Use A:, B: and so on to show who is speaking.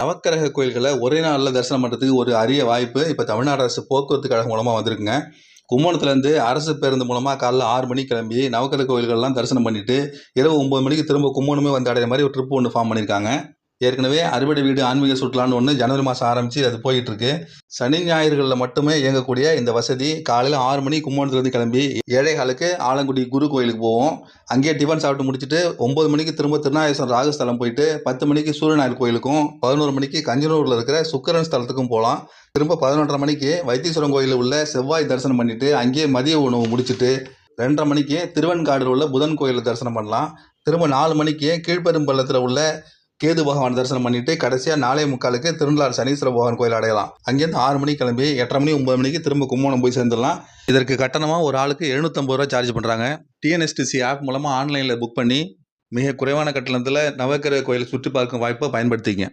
A: நவக்கிரக கோயில்களை ஒரே நாளில் தரிசனம் பண்ணுறதுக்கு ஒரு அரிய வாய்ப்பு இப்போ தமிழ்நாடு அரசு போக்குவரத்து கழகம் மூலமாக வந்திருக்குங்க. கும்பகோணத்துலேருந்து அரசு பேருந்து மூலமாக காலைல 6 மணிக்கு கிளம்பி நவக்கிரக கோயில்கள்லாம் தரிசனம் பண்ணிட்டு இரவு 9 மணிக்கு திரும்ப கும்பகோணமே வந்து அடையிற மாதிரி ஒரு ட்ரிப் ஒன்று ஃபார்ம் பண்ணியிருக்காங்க. ஏற்கனவே அறுபடை வீடு ஆன்மீக சுற்றுலான்னு ஒன்று ஜனவரி மாதம் ஆரம்பித்து அது போயிட்டுருக்கு. சனி ஞாயிறுகளில் மட்டுமே இயங்கக்கூடிய இந்த வசதி காலையில் 6 மணிக்கு கும்பகோணத்துலேருந்து கிளம்பி 7:15க்கு ஆலங்குடி குரு கோயிலுக்கு போவோம். அங்கேயே டிஃபன் சாப்பிட்டு முடிச்சுட்டு 9 மணிக்கு திரும்ப திருநாகேஸ்வரம் ராகுஸ்தலம் போயிட்டு 10 மணிக்கு சூரியநாயர் கோயிலுக்கும் 11 மணிக்கு கஞ்சனூரில் இருக்கிற சுக்கிரன் ஸ்தலத்துக்கும் போகலாம். திரும்ப 11:30 மணிக்கு வைத்தீஸ்வரன் கோயிலில் உள்ள செவ்வாய் தரிசனம் பண்ணிட்டு அங்கேயே மதிய உணவு முடிச்சுட்டு 2:30 மணிக்கு திருவெண்காடில் உள்ள புதன் கோயிலில் தரிசனம் பண்ணலாம். திரும்ப 4 மணிக்கு கீழ்பெரும்பள்ளத்தில் உள்ள கேது பகவான் தரிசனம் பண்ணிட்டு கடைசியாக 4:45க்கு திருநள்ளாறு சனீஸ்வர பகவான் கோயில் அடையலாம். அங்கேருந்து 6 மணிக்கு கிளம்பி 8:30 மணி 9 மணிக்கு திரும்ப கும்பகோணம் போய் சேர்ந்துடலாம். இதற்கு கட்டணமாக ஒரு ஆளுக்கு 750 ரூபா சார்ஜ் பண்ணுறாங்க. டிஎன்எஸ்டிசி ஆப் மூலமாக ஆன்லைனில் புக் பண்ணி மிக குறைவான கட்டணத்தில் நவக்கிரக கோயில் சுற்றி பார்க்கும் வாய்ப்பை பயன்படுத்திங்க.